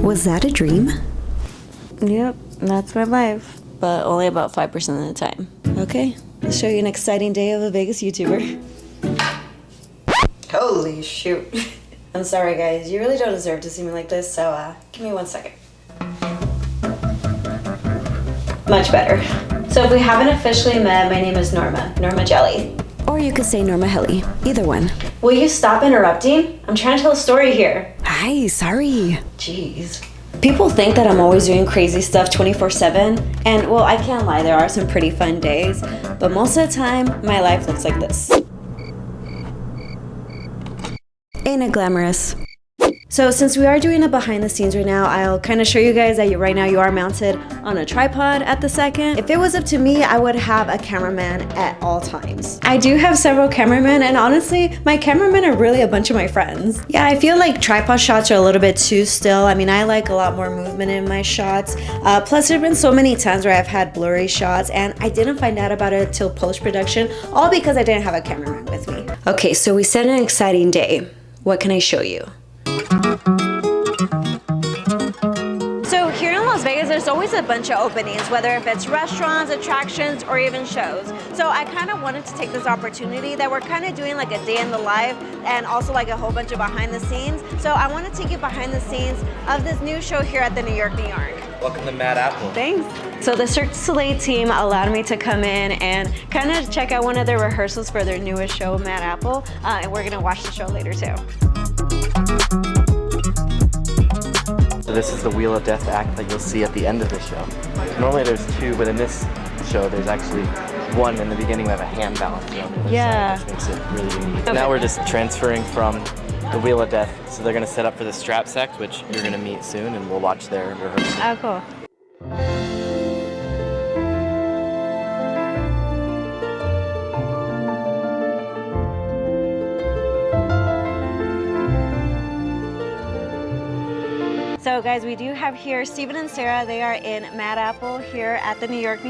Was that a dream? Yep, that's my life, but only about 5% of the time. Okay, let's show you an exciting day of a Vegas YouTuber. Holy shoot. I'm sorry guys, you really don't deserve to see me like this, so give me 1 second. Much better. So if we haven't officially met, my name is Norma Geli. Or you could say Norma Geli, either one. Will you stop interrupting? I'm trying to tell a story here. Hi, sorry. Jeez. People think that I'm always doing crazy stuff 24/7, and well, I can't lie, there are some pretty fun days, but most of the time, my life looks like this. Ain't it glamorous? So since we are doing a behind the scenes right now, I'll kind of show you guys that right now you are mounted on a tripod at the second. If it was up to me, I would have a cameraman at all times. I do have several cameramen, and honestly, my cameramen are really a bunch of my friends. Yeah, I feel like tripod shots are a little bit too still. I mean, I like a lot more movement in my shots. Plus, there have been so many times where I've had blurry shots, and I didn't find out about it till post-production, all because I didn't have a cameraman with me. Okay, so we set an exciting day. What can I show you? So here in Las Vegas, there's always a bunch of openings, whether if it's restaurants, attractions, or even shows. So I kind of wanted to take this opportunity that we're kind of doing like a day in the life and also like a whole bunch of behind the scenes. So I want to take you behind the scenes of this new show here at the New York. Welcome to Mad Apple. Thanks. So the Cirque du Soleil team allowed me to come in and kind of check out one of their rehearsals for their newest show, Mad Apple, and we're gonna watch the show later too. So this is the Wheel of Death act that you'll see at the end of the show. Normally there's two, but in this show there's actually one. In the beginning we have a hand balance on the other side, which makes it really unique. Okay. Now we're just transferring from the Wheel of Death. So they're gonna set up for the strap sect, which you're gonna meet soon, and we'll watch their rehearsal. Oh, cool. So guys, we do have here Steven and Sarah. They are in Mad Apple here at the New York.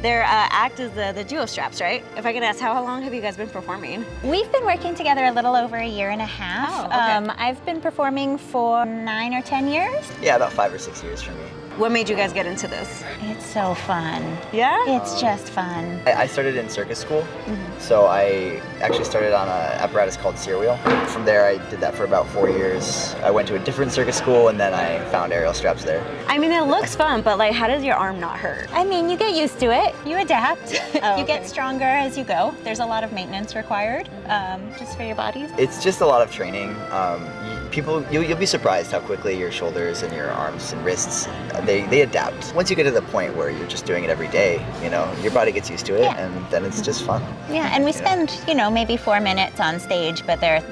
Their act is the duo straps, right? If I can ask, how long have you guys been performing? We've been working together a little over 1.5 years. Oh, okay. I've been performing for 9 or 10 years. Yeah, about 5 or 6 years for me. What made you guys get into this? It's so fun. Yeah? It's just fun. I started in circus school, so I actually started on an apparatus called Cirque. From there I did that for about 4 years. I went to a different circus school and then I found aerial straps there. I mean, it looks fun, but like, how does your arm not hurt? I mean, you get used to it. You adapt. Oh, you get stronger as you go. There's a lot of maintenance required just for your bodies. It's just a lot of training. You'll be surprised how quickly your shoulders and your arms and wrists, they adapt. Once you get to the point where you're just doing it every day, you know, your body gets used to it, and then it's just fun. Yeah, and we spend, you know, maybe 4 minutes on stage, but there are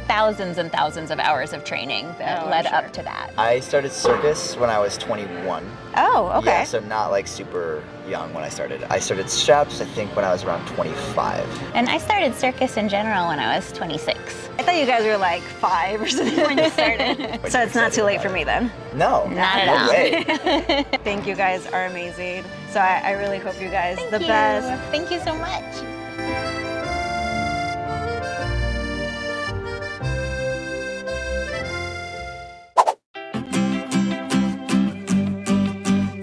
thousands and thousands of hours of training that led up to that. I started circus when I was 21. Oh, okay. Yeah, so not like super young when I started. I started straps, I think, when I was around 25. And I started circus in general when I was 26. I thought you guys were like 5 or something when you started. So it's not too late for me then? No, not at no all. way. Thank you guys are amazing. So I really hope you guys the best. Thank you so much.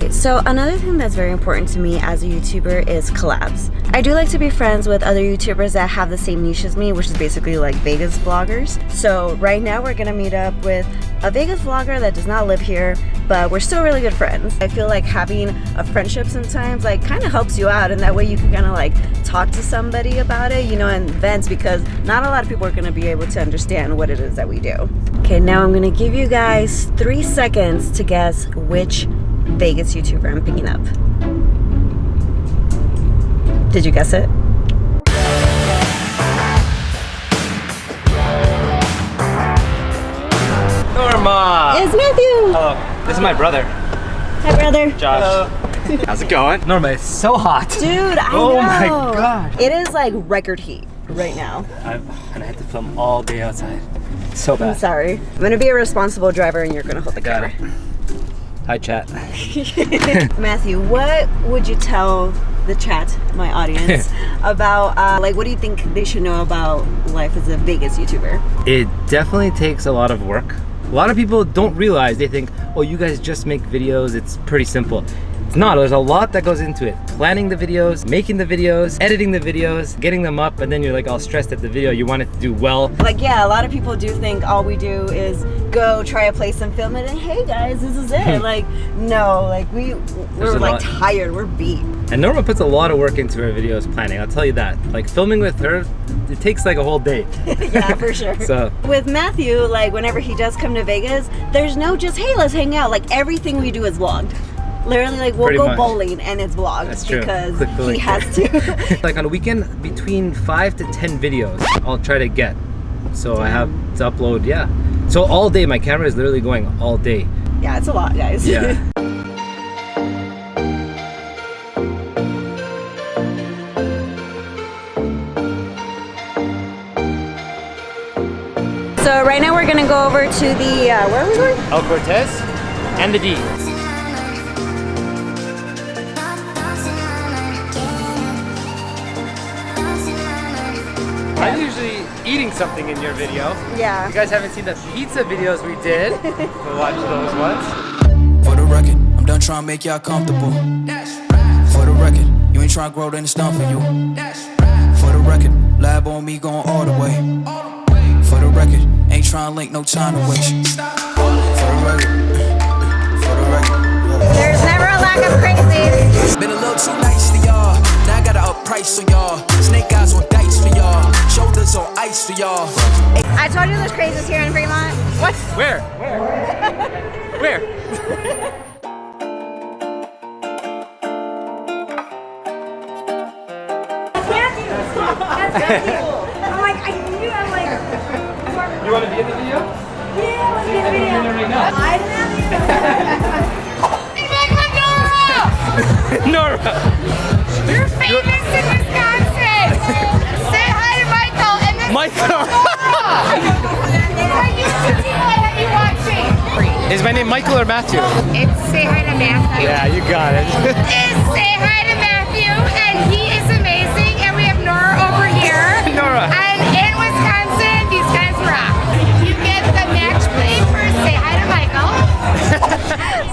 So another thing that's very important to me as a YouTuber is collabs. I do like to be friends with other YouTubers that have the same niche as me, which is basically like Vegas vloggers. So right now we're gonna meet up with a Vegas vlogger that does not live here, but we're still really good friends. I feel like having a friendship sometimes like kind of helps you out, and that way you can kind of like talk to somebody about it, you know, in events, because not a lot of people are gonna be able to understand what it is that we do. Okay, now I'm gonna give you guys 3 seconds to guess which Vegas YouTuber I'm picking up. Did you guess it? Norma Norma! It's Matthew! Hello. This is my brother, Hi, brother. Josh. How's it going? Norma, it's so hot. Dude, I Oh know. my god. It is like record heat right now. And I had to film all day outside. So I'm bad. sorry. I'm gonna be a responable driver and you're gonna hold the Got camera. it. Hi, chat. Matthew, what would you tell the chat, my audience, about like what do you think they should know about life as a Vegas YouTuber? It definitely takes a lot of work. A lot of people don't realize, they think, oh, you guys just make videos, it's pretty simple. It's not, there's a lot that goes into it. Planning the videos, making the videos, editing the videos, getting them up, and then you're like all stressed at the video, you want it to do well. Like, yeah, a lot of people do think all we do is go try a place and film it and hey guys, this is it. Like, no, like we're like tired, we're beat. And Norma puts a lot of work into her videos planning, I'll tell you that. Like filming with her, it takes like a whole day. Yeah, for sure. So with Matthew, like whenever he does come to Vegas, there's no just, hey, let's hang out. Like everything we do is vlogged. Literally, like we'll go bowling and it's vlogged. That's true. Because Click the he link has there. to. Like on a weekend, between 5 to 10 videos I'll try to get. So I have to upload, yeah. So all day, my camera is literally going all day. Yeah, it's a lot, guys. Yeah. So right now we're gonna go over to the, where are we going? El Cortez and the D. I'm usually eating something in your video. Yeah. You guys haven't seen the pizza videos we did. We'll watch those ones. For the record, I'm done trying to make y'all comfortable. For the record, you ain't trying to grow, then it's done for you. For the record, lab on me going all the way. For the record, ain't trying to link, no time to waste. For the record, There's never a lack of crazies. been a little too nice to y'all. Now I gotta up price for y'all. Snake eyes on dice for y'all. Shoulders on ice for y'all. I told you there's crazies here in Fremont. What? Where? Where? I'm like, I knew, I'm like, You want to be in the video? yeah, let's get a video. Right now. I Norma! You're famous in Wisconsin. Say hi to Michael and then Michael! my YouTube channel I have you watching. Is my name Michael or Matthew? It's Say Hi to Matthew. Yeah, you got it. It's Say Hi to Matthew, and he is amazing. And we have Nora over here. Nora. And in Wisconsin, these guys rock. You get the match play for Say Hi to Michael.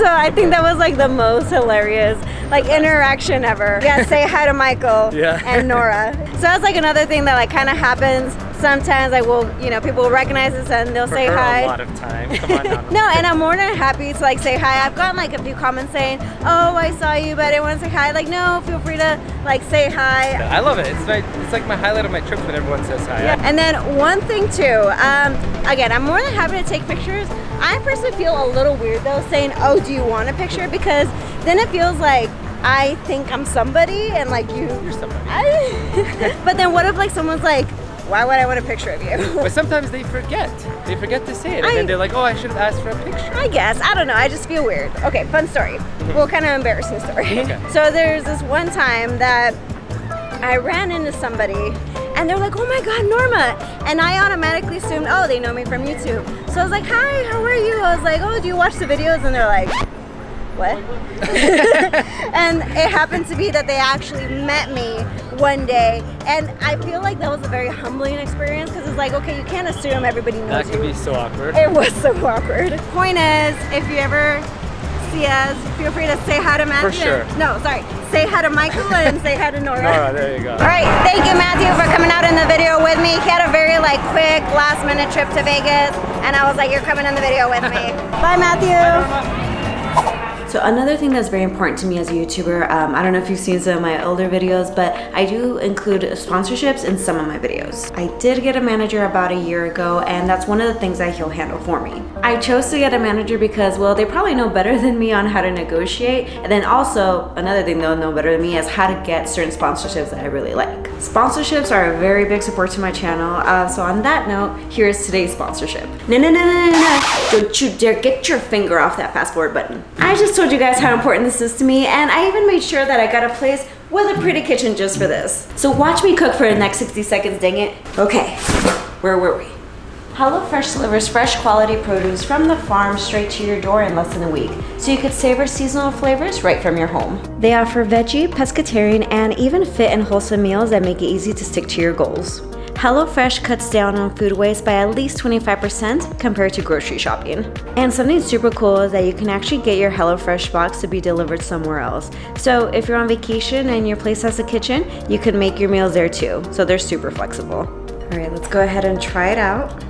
So I think that was like the most hilarious like interaction ever. Yeah, say hi to Michael Yeah. and Nora. So that's like another thing that like kind of happens sometimes. Like we'll, you know, people will recognize us and they'll say For her, hi. a lot of time. Come on now. No, and I'm more than happy to like say hi. I've gotten like a few comments saying, "Oh, I saw you, but I didn't want to say hi." Like, no, feel free to like say hi. I love it. It's like my highlight of my trip when everyone says hi. Yeah. And then one thing too, again, I'm more than happy to take pictures. I personally feel a little weird though saying, "Oh, do you want a picture?" Because then it feels like I think I'm somebody and like you're somebody. But then what if like someone's like, "Why would I want a picture of you?" But sometimes they forget. They forget to say it. And then they're like, oh, I should have asked for a picture. I guess. I don't know. I just feel weird. Okay, fun story. Well, kind of embarrassing story. Okay. So there's this one time that I ran into somebody and they're like, "Oh my God, Norma." And I automatically assumed, oh, they know me from YouTube. So I was like, "Hi, how are you?" I was like, "Oh, do you watch the videos?" And they're like, "What?" And it happened to be that they actually met me one day. And I feel like that was a very humbling experience because it's like, okay, you can't assume everybody knows That you. could be so awkward. It was so awkward. Point is, if you ever see us, feel free to say hi to Matthew. For sure. No, sorry. Say hi to Michael and say hi to Nora. Nora, there you go. All right, thank you, Matthew, for coming out in the video with me. He had a very like quick, last-minute trip to Vegas, and I was like, "You're coming in the video with me." Bye, Matthew. So another thing that's very important to me as a YouTuber, I don't know if you've seen some of my older videos, but I do include sponsorships in some of my videos. I did get a manager about a year ago, and that's one of the things that he'll handle for me. I chose to get a manager because, well, they probably know better than me on how to negotiate, and then also another thing they'll know better than me is how to get certain sponsorships that I really like. Sponsorships are a very big support to my channel, so on that note, here's today's sponsorship. No, don't you dare get your finger off that fast forward button. I just told you guys how important this is to me, and I even made sure that I got a place with a pretty kitchen just for this. So watch me cook for the next 60 seconds, dang it. Okay, where were we? HelloFresh delivers fresh quality produce from the farm straight to your door in less than a week, so you could savor seasonal flavors right from your home. They offer veggie, pescatarian, and even fit and wholesome meals that make it easy to stick to your goals. HelloFresh cuts down on food waste by at least 25% compared to grocery shopping. And something super cool is that you can actually get your HelloFresh box to be delivered somewhere else. So if you're on vacation and your place has a kitchen, you can make your meals there too. So they're super flexible. All right, let's go ahead and try it out.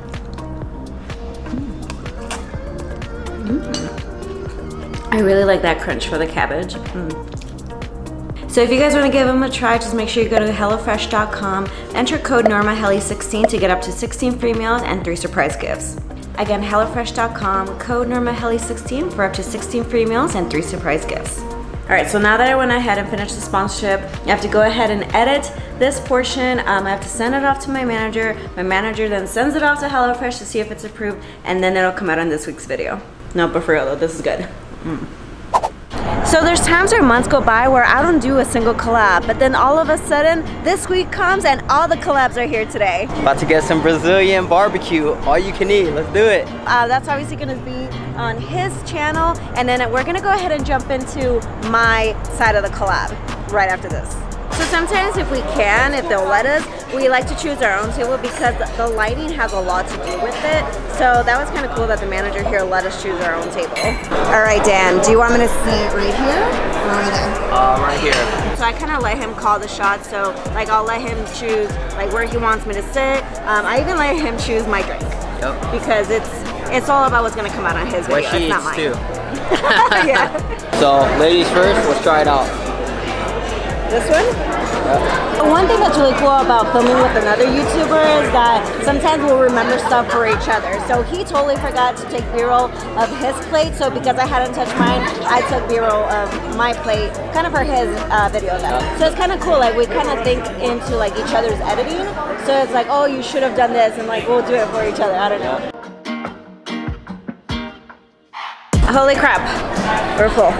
I really like that crunch for the cabbage. So if you guys want to give them a try, just make sure you go to HelloFresh.com, enter code NormaGeli16 to get up to 16 free meals and 3 surprise gifts. Again, HelloFresh.com, code NormaGeli16 for up to 16 free meals and 3 surprise gifts. All right, so now that I went ahead and finished the sponsorship, I have to go ahead and edit this portion. I have to send it off to my manager. My manager then sends it off to HelloFresh to see if it's approved, and then it'll come out on this week's video. No, but for real though, this is good. So there's times or months go by where I don't do a single collab, but then all of a sudden this week comes and all the collabs are here today. About to get some Brazilian barbecue, all you can eat. Let's do it. That's obviously gonna be on his channel, and then we're gonna go ahead and jump into my side of the collab right after this. So sometimes if we can, if they'll let us, we like to choose our own table because the lighting has a lot to do with it. So that was kind of cool that the manager here let us choose our own table. All right, Dan, do you want me to sit right here or over there? Right here. So I kind of let him call the shots. So like I'll let him choose like where he wants me to sit. I even let him choose my drink. Yep. Because it's all about what's gonna come out on his video. What she it's not eats mine. too. Yeah. So ladies first, let's try it out. This one? Yep. One thing that's really cool about filming with another YouTuber is that sometimes we'll remember stuff for each other. So he totally forgot to take B-roll of his plate, so because I hadn't touched mine, I took B-roll of my plate, kind of for his video though. So it's kind of cool, like we kind of think into like each other's editing. So it's like, oh, you should have done this, and like we'll do it for each other, I don't know. Holy crap, we're full.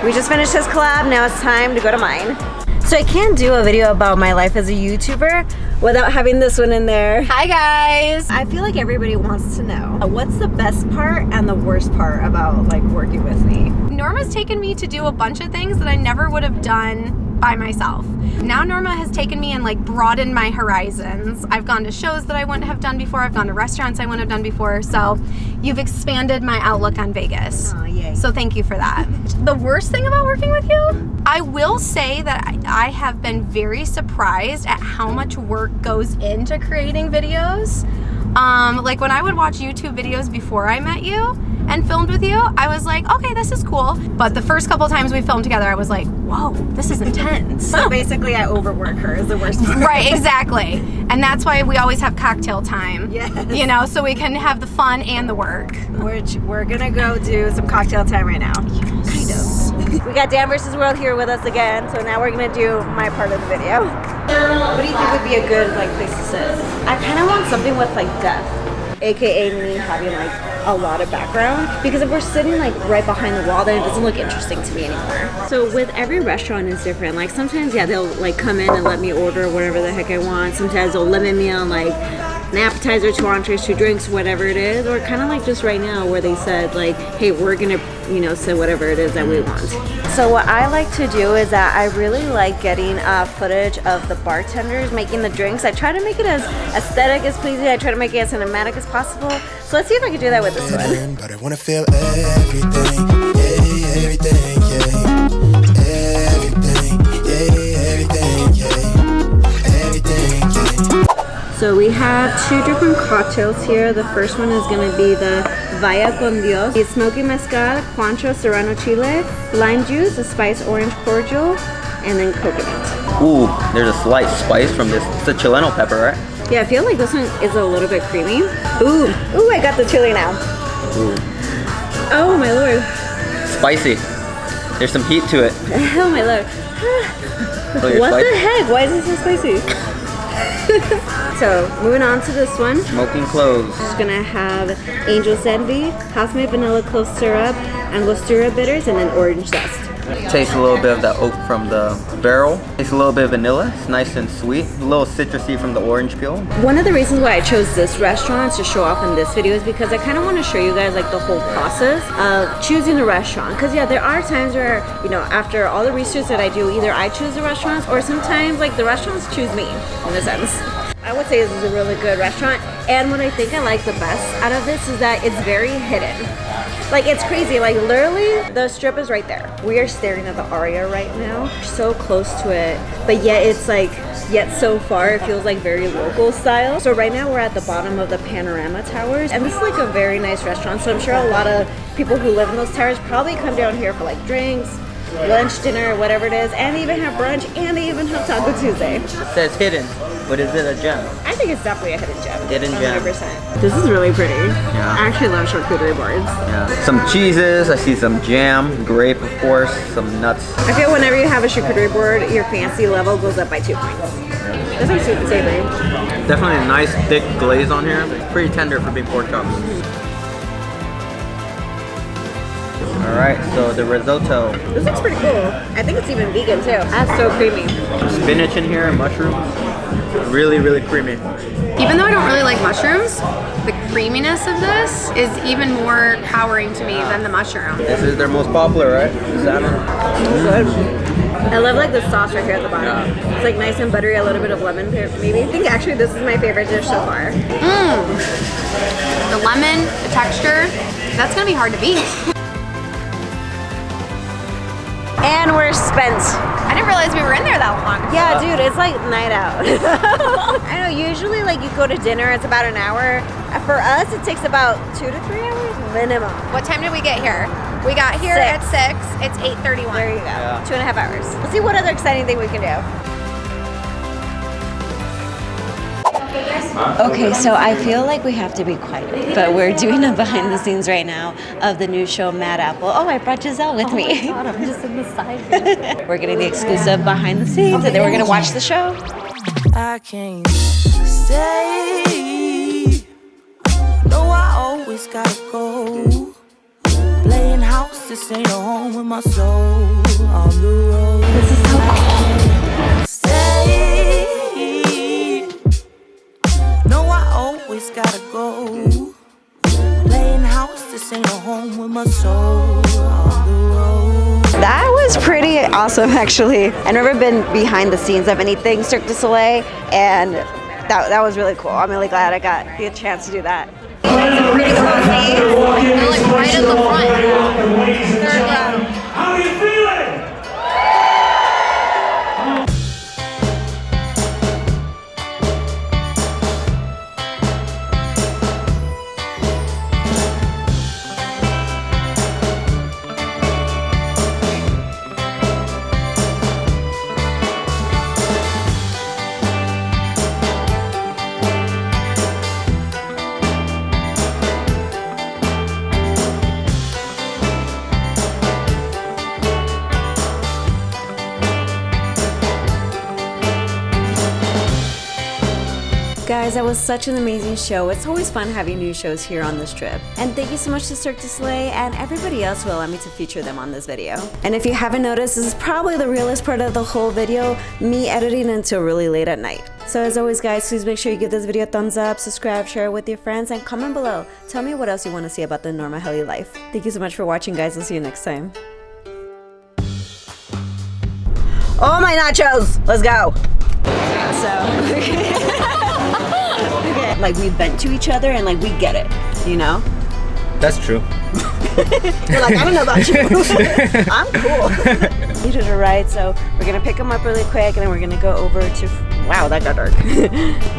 We just finished his collab, now it's time to go to mine. So I can't do a video about my life as a YouTuber without having this one in there. Hi guys! I feel like everybody wants to know what's the best part and the worst part about like working with me. Norma's taken me to do a bunch of things that I never would have done by myself. Now Norma has taken me and like broadened my horizons. I've gone to shows that I wouldn't have done before. I've gone to restaurants I wouldn't have done before. So you've expanded my outlook on Vegas. Oh, yay. So thank you for that. The worst thing about working with you? I will say that I have been very surprised at how much work goes into creating videos. Like when I would watch YouTube videos before I met you and filmed with you, I was like, okay, this is cool. But the first couple times we filmed together, I was like, whoa, this is intense. So basically I overwork her is the worst part. Right, exactly. And that's why we always have cocktail time. Yes. You know, so we can have the fun and the work. Which we're gonna go do some cocktail time right now. Kind of. We got Dan vs. World here with us again, so now we're gonna do my part of the video. What do you think would be a good like place to sit? I kind of want something with like depth, aka me having like a lot of background, because if we're sitting like right behind the wall, then it doesn't look interesting to me anymore. So with every restaurant is different. Like sometimes, yeah, they'll like come in and let me order whatever the heck I want. Sometimes they'll limit me on like an appetizer, 2 entrees, 2 drinks, whatever it is, or kind of like just right now where they said like, hey, we're gonna, you know, say whatever it is that we want. So what I like to do is that I really like getting footage of the bartenders making the drinks. I try to make it as aesthetic as pleasing. I try to make it as cinematic as possible. So let's see if I can do that with this one. But I wanna feel everything, yeah, everything, yeah, everything, yeah, everything, yeah, everything, yeah. So We have 2 different cocktails here. The first one is gonna be the Vaya con Dios. It's smoky mezcal, Cuancho serrano chile, lime juice, a spice orange cordial, and then coconut. Ooh, there's a slight spice from this. It's a Chileno pepper, right? Yeah, I feel like this one is a little bit creamy. Ooh, I got the chili now. Ooh. Oh my lord. Spicy. There's some heat to it. Oh my lord. What the heck? Why is it so spicy? So, moving on to this one. Smoking cloves. It's gonna have Angel's Envy, house-made vanilla clove syrup, Angostura bitters, and then orange zest. Taste a little bit of that oak from the barrel. Tastes a little bit of vanilla. It's nice and sweet. A little citrusy from the orange peel. One of the reasons why I chose this restaurant to show off in this video is because I kind of want to show you guys like the whole process of choosing a restaurant. Because yeah, there are times where, you know, after all the research that I do, either I choose the restaurants or sometimes like the restaurants choose me in a sense. I would say this is a really good restaurant, and what I think I like the best out of this is that it's very hidden. Like, it's crazy, like literally the strip is right there. We are staring at the Aria right now, so close to it, but yet it's like, yet so far it feels like very local style. So right now we're at the bottom of the Panorama Towers, and this is like a very nice restaurant, so I'm sure a lot of people who live in those towers probably come down here for like drinks, lunch, dinner, whatever it is, and they even have brunch, and they even have Taco Tuesday. It says hidden, but is it a gem? I think it's definitely a hidden gem. Hidden gem. 100%. This is really pretty. Yeah. I actually love charcuterie boards. Yeah. Some cheeses. I see some jam, grape, of course, some nuts. I feel whenever you have a charcuterie board, your fancy level goes up by 2 points. This one's sweet and savory. Definitely a nice thick glaze on here. Pretty tender for being pork chops. Alright, so the risotto. This looks pretty cool. I think it's even vegan too. That's so creamy. Spinach in here and mushrooms. Really, really creamy. Even though I don't really like mushrooms, the creaminess of this is even more powering to me than the mushroom. This is their most popular, right? The salmon. Good. I love like the sauce right here at the bottom. Yeah. It's like nice and buttery, a little bit of lemon maybe. I think actually this is my favorite dish so far. The lemon, the texture, that's gonna be hard to beat. And we're spent. I didn't realize we were in there that long. Yeah, dude, it's like night out. I know, usually like you go to dinner, it's about an hour. For us, it takes about 2 to 3 hours minimum. What time did we get here? We got here at 6. It's 8:31. There you go. Yeah. 2.5 hours. Let's see what other exciting thing we can do. Okay, so I feel like we have to be quiet, but we're doing a behind the scenes right now of the new show Mad Apple. Oh, I brought Giselle with me. Oh my God, I'm just in the side. We're getting the exclusive behind the scenes, and then we're gonna watch the show. I can't stay. No, I always gotta go. Playing house, this ain't a home with my soul on the road. This is so cool. Stay. No, I always gotta go. Playing house, this ain't a home with my soul on the road. That was pretty awesome, actually. I've never been behind the scenes of anything Cirque du Soleil, and that was really cool. I'm really glad I got the chance to do that. It's a pretty cool scene. They're like right in the front. Third row. How are you feeling? Guys, that was such an amazing show. It's always fun having new shows here on this trip. And thank you so much to Cirque du Soleil and everybody else who allowed me to feature them on this video. And if you haven't noticed, this is probably the realest part of the whole video, me editing until really late at night. So as always guys, please make sure you give this video a thumbs up, subscribe, share it with your friends, and comment below. Tell me what else you want to see about the Norma Geli life. Thank you so much for watching guys, I'll see you next time. Oh my nachos! Let's go! So... Like we vent to each other and like we get it, you know? That's true. You're like, I don't know about you. I'm cool. Needed a ride, so we're gonna pick him up really quick, and then we're gonna go over to. Wow, that got dark.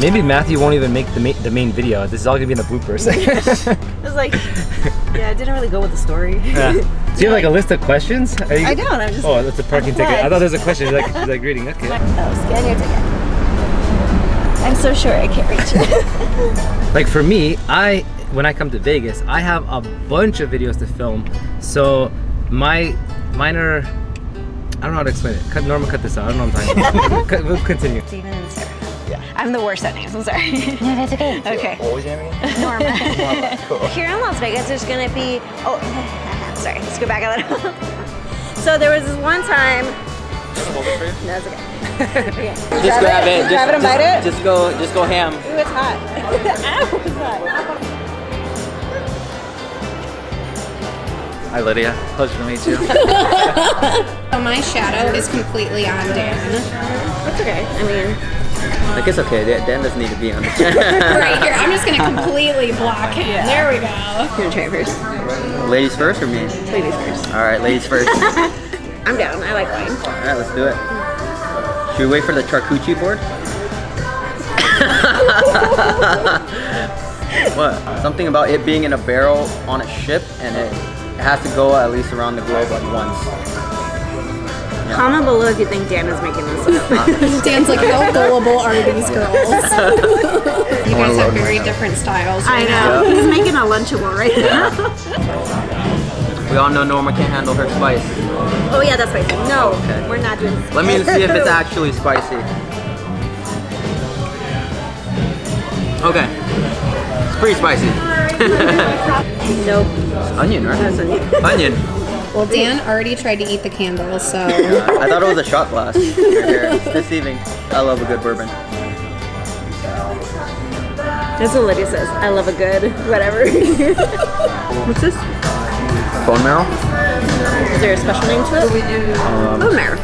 Maybe Matthew won't even make the main video. This is all gonna be in the bloopers. It's like, yeah, it didn't really go with the story. Yeah. Do you have like a list of questions? I don't. I'm just. Oh, that's a parking ticket. I thought there was a question. She's like reading. Okay. Oh, scan your ticket. I'm so sure I can't reach it. Like for me, when I come to Vegas, I have a bunch of videos to film. So mine are. I don't know how to explain it. Norma, cut this out. I don't know what I'm talking about. We'll continue. Steven and Sarah. Yeah. I'm the worst at names. I'm sorry. No, that's okay. Okay. What was your name again? Norma. Cool. Here in Las Vegas, there's gonna be. Oh, sorry. Let's go back a little. So there was this one time. Hold it for you? No, it's okay. Okay. Just grab it. Grab it and bite it. Just go ham. Ooh, it's hot. Ow, it's hot. Hi Lydia, pleasure to meet you. So my shadow is completely on Dan. That's okay. I mean, Like it's okay. Dan doesn't need to be on. Right here, I'm just gonna completely block him. Yeah. There we go. you're gonna try first. Ladies first or me? Ladies first. All right, ladies first. I'm down. I like wine. All right, let's do it. Should we wait for the charcuterie board? What? Something about it being in a barrel on a ship, and it has to go at least around the globe like once. Comment below if you think Dan is making this up. Dan's like, how gullible are these girls? You guys have very different styles. I Right know. He's making a Lunchable right now. We all know Norma can't handle her spice. Oh yeah, that's spicy. No, Okay. we're not doing this. Let me see if it's actually spicy. Okay. It's pretty spicy. Nope. It's onion, right? That's onion. Onion. Well, Dan already tried to eat the candle, so. I thought it was a shot glass. Right here. It's deceiving. I love a good bourbon. That's what Lydia says. I love a good whatever. What's this? Bone marrow? Is there a special name to it? Bone marrow.